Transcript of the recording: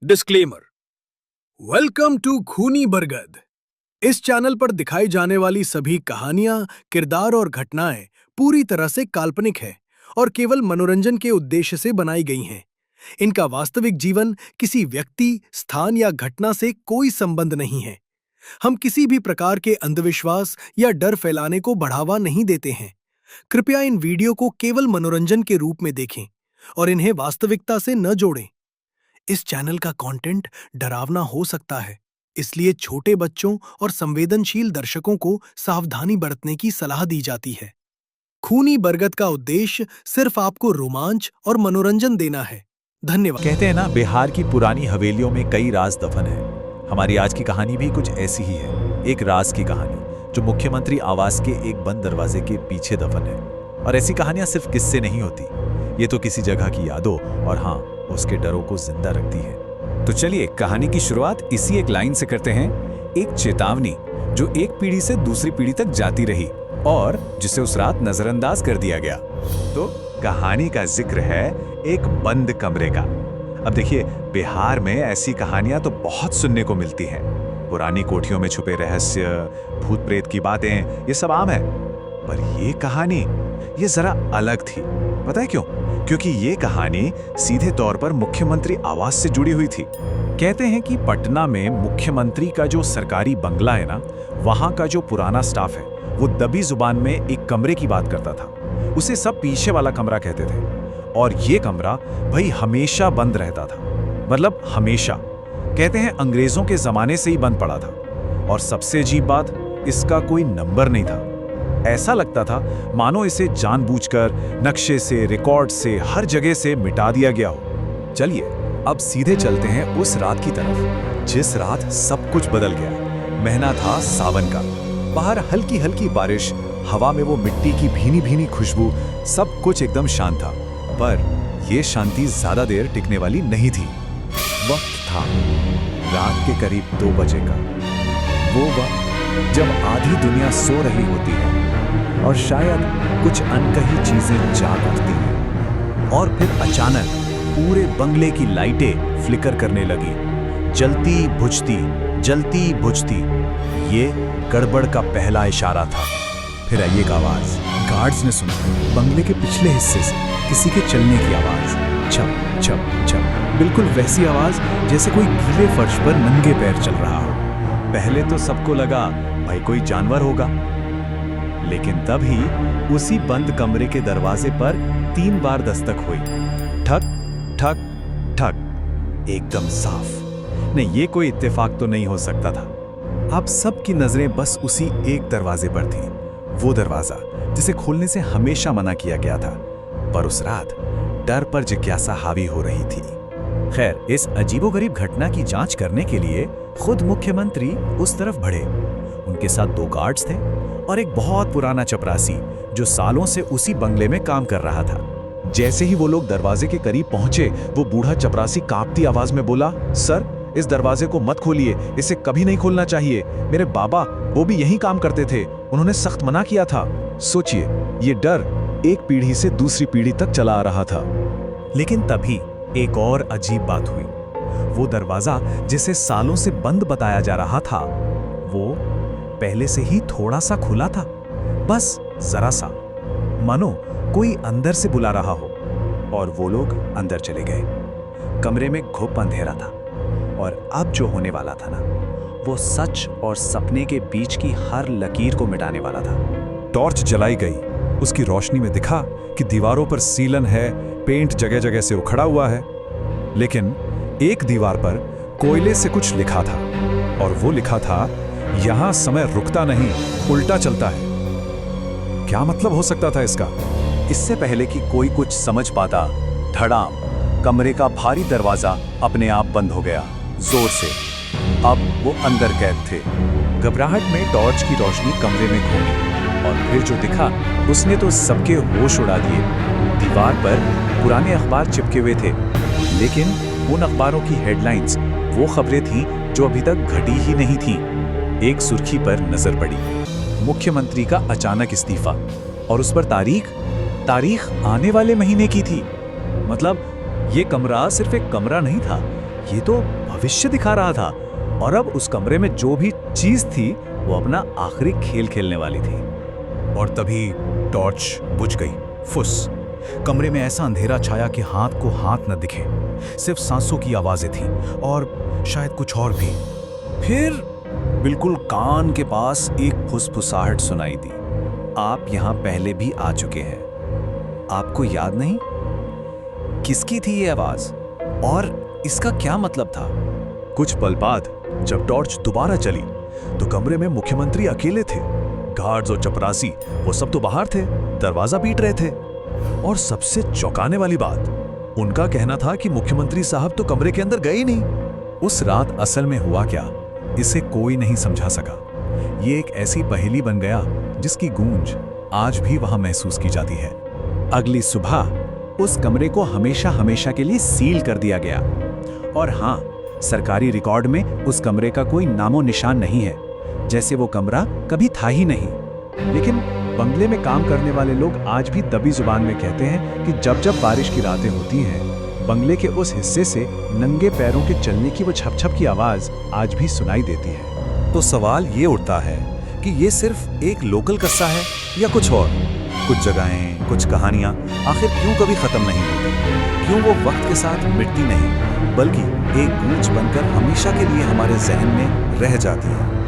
Disclaimer. Welcome to खूनी बरगद। इस चैनल पर दिखाई जाने वाली सभी कहानियां, किरदार और घटनाएं पूरी तरह से काल्पनिक हैं और केवल मनोरंजन के उद्देश्य से बनाई गई हैं। इनका वास्तविक जीवन, किसी व्यक्ति, स्थान या घटना से कोई संबंध नहीं है। हम किसी भी प्रकार के अंधविश्वास या डर फैलाने को बढ़ावा नहीं देते हैं। कृपया इन वीडियो को केवल मनोरंजन के रूप में देखें और इन्हें वास्तविकता से न जोड़ें। इस चैनल का कंटेंट डरावना हो सकता है, इसलिए छोटे बच्चों और संवेदनशील दर्शकों को सावधानी बरतने की सलाह दी जाती है। खूनी बरगद का उद्देश्य सिर्फ आपको रोमांच और मनोरंजन देना है। धन्यवाद। कहते हैं ना, बिहार की पुरानी हवेलियों में कई राज दफन है। हमारी आज की कहानी भी कुछ ऐसी ही है, एक राज की कहानी जो मुख्यमंत्री आवास के एक बंद दरवाजे के पीछे दफन है। और ऐसी कहानियां सिर्फ किस्से नहीं होती, ये तो किसी जगह की यादों और हाँ, उसके डरों को जिंदा रखती है। तो चलिए कहानी की शुरुआत इसी एक लाइन से करते हैं। एक चेतावनी जो एक पीढ़ी से दूसरी पीढ़ी तक जाती रही और जिसे उस रात नजरअंदाज कर दिया गया। तो कहानी का जिक्र है एक बंद कमरे का। अब देखिए, बिहार में ऐसी कहानियां तो बहुत सुनने को मिलती हैं। पुरानी कोठियों में छुपे रहस्य, भूत प्रेत की बातें, ये सब आम है। पर ये कहानी ये जरा अलग थी। पता है क्यों? क्योंकि ये कहानी सीधे तौर पर मुख्यमंत्री आवास से जुड़ी हुई थी। कहते हैं कि पटना में मुख्यमंत्री का जो सरकारी बंगला है ना, वहां का जो पुराना स्टाफ है वो दबी जुबान में एक कमरे की बात करता था। उसे सब पीछे वाला कमरा कहते थे और ये कमरा भाई हमेशा बंद रहता था। मतलब हमेशा। कहते हैं अंग्रेजों के जमाने से ही बंद पड़ा था। और सबसे अजीब बात, इसका कोई नंबर नहीं था। ऐसा लगता था मानो इसे जानबूझकर नक्शे से, रिकॉर्ड से, हर जगह से मिटा दिया गया हो। चलिए अब सीधे चलते हैं उस रात की तरफ जिस रात सब कुछ बदल गया। महीना था सावन का। बाहर हल्की हल्की बारिश, हवा में वो मिट्टी की भीनी भीनी खुशबू, सब कुछ एकदम शांत था। पर यह शांति ज्यादा देर टिकने वाली नहीं थी। वक्त था रात के करीब 2 बजे का। वो वक्त जब आधी दुनिया सो रही होती है और शायद कुछ अनकही चीजें जाग उठती हैं। और फिर अचानक पूरे बंगले की लाइटें फ्लिकर करने लगी, जलती बुझती। ये गड़बड़ का पहला इशारा था। फिर आई एक आवाज। गार्ड्स ने सुनी बंगले के पिछले हिस्से से किसी के चलने की आवाज। छप छप छप। बिल्कुल वैसी आवाज जैसे कोई गीले फर्श पर नंगे पैर चल रहा हो। पहले तो सबको लगा भाई कोई जानवर होगा, लेकिन तभी उसी बंद कमरे के दरवाजे पर 3 बार दस्तक हुई। ठक ठक ठक, एकदम साफ। नहीं, ये कोई इत्तेफाक तो नहीं हो सकता था। अब सबकी नजरें बस उसी एक दरवाजे पर थी, वो दरवाजा जिसे खोलने से हमेशा मना किया गया था। पर उस रात डर पर जिज्ञासा हावी हो रही थी। खैर, इस अजीबोगरीब घटना की जांच करने के लिए खुद मुख्यमंत्री उस तरफ बढ़े। उनके साथ 2 गार्ड्स थे और एक बहुत पुराना चपरासी जो सालों से उसी बंगले में काम कर रहा था। जैसे ही वो लोग दरवाजे के करीब पहुंचे, वो बूढ़ा चपरासी कांपती आवाज में बोला, सर, इस दरवाजे को मत खोलिए, इसे कभी नहीं खोलना चाहिए। मेरे बाबा वो भी यही काम करते थे, उन्होंने सख्त मना किया था। सोचिए, ये डर एक पीढ़ी से दूसरी पीढ़ी तक चला आ रहा था। लेकिन तभी एक और अजीब बात हुई। वो दरवाजा जिसे सालों से बंद बताया जा रहा था, वो पहले से ही थोड़ा सा खुला था, बस जरा सा, मानो कोई अंदर से बुला रहा हो। और वो लोग अंदर चले गए। कमरे में घुप अंधेरा था और अब जो होने वाला था ना, वो सच और सपने के बीच की हर लकीर को मिटाने वाला था। टॉर्च जलाई गई। उसकी रोशनी में दिखा कि दीवारों पर सीलन है, पेंट जगह जगह से उखड़ा हुआ है। लेकिन एक दीवार पर कोयले से कुछ लिखा था और वो लिखा था, यहां समय रुकता नहीं, उल्टा चलता है। क्या मतलब हो सकता था इसका? इससे पहले कि कोई कुछ समझ पाता, धड़ाम, कमरे का भारी दरवाजा अपने आप बंद हो गया, जोर से। अब वो अंदर कैद थे। घबराहट में टॉर्च की रोशनी कमरे में घूमी और फिर जो दिखा उसने तो सबके होश उड़ा दिए। दीवार पर पुराने अखबार चिपके हुए थे, लेकिन उन अखबारों की हेडलाइंस वो खबरें थीं जो अभी तक घटी ही नहीं थीं। एक सुर्खी पर नजर पड़ी, मुख्यमंत्री का अचानक इस्तीफा, और उस पर तारीख आने वाले महीने की थी। मतलब ये कमरा सिर्फ एक कमरा नहीं था, ये तो भविष्य दिखा रहा था और अब उस कमरे में जो भी चीज थी वो अपना आखिरी खेल खेलने वाली थी। और तभी टॉर्च बुझ गई। फुस। कमरे में ऐसा अंधेरा छाया कि हाथ को हाथ न दिखे, सिर्फ सांसों की आवाजें थीं और शायद कुछ और भी। फिर बिल्कुल कान के पास एक फुसफुसाहट सुनाई दी। आप यहां पहले भी आ चुके हैं, आपको याद नहीं? किसकी थी ये आवाज और इसका क्या मतलब था? कुछ पल बाद जब टॉर्च दोबारा चली तो कमरे में मुख्यमंत्री अकेले थे। गार्ड्स और चपरासी वो सब तो बाहर थे, दरवाजा पीट रहे थे। और सबसे चौंकाने वाली बात, उनका कहना था कि मुख्यमंत्री साहब तो कमरे के अंदर गए ही नहीं। उस रात असल में हुआ क्या, इसे कोई नहीं समझा सका। ये एक ऐसी पहेली बन गया जिसकी गूंज आज भी वहां महसूस की जाती है। अगली सुबह उस कमरे को हमेशा हमेशा के लिए सील कर दिया गया। और हाँ, सरकारी रिकॉर्ड में उस कमरे का कोई नामो निशान नहीं है, जैसे वो कमरा कभी था ही नहीं। लेकिन बंगले में काम करने वाले लोग आज भी दबी जुबान में कहते हैं कि जब जब बारिश की रातें होती हैं, बंगले के उस हिस्से से नंगे पैरों के चलने की वो छप-छप की आवाज आज भी सुनाई देती है। तो सवाल ये उठता है कि ये सिर्फ एक लोकल किस्सा है या कुछ और? कुछ जगहें, कुछ कहानियां आखिर क्यों कभी खत्म नहीं होती? क्यों वो वक्त के साथ मिटती नहीं, बल्कि एक गूंज बनकर हमेशा के लिए हमारे जहन में रह जाती है?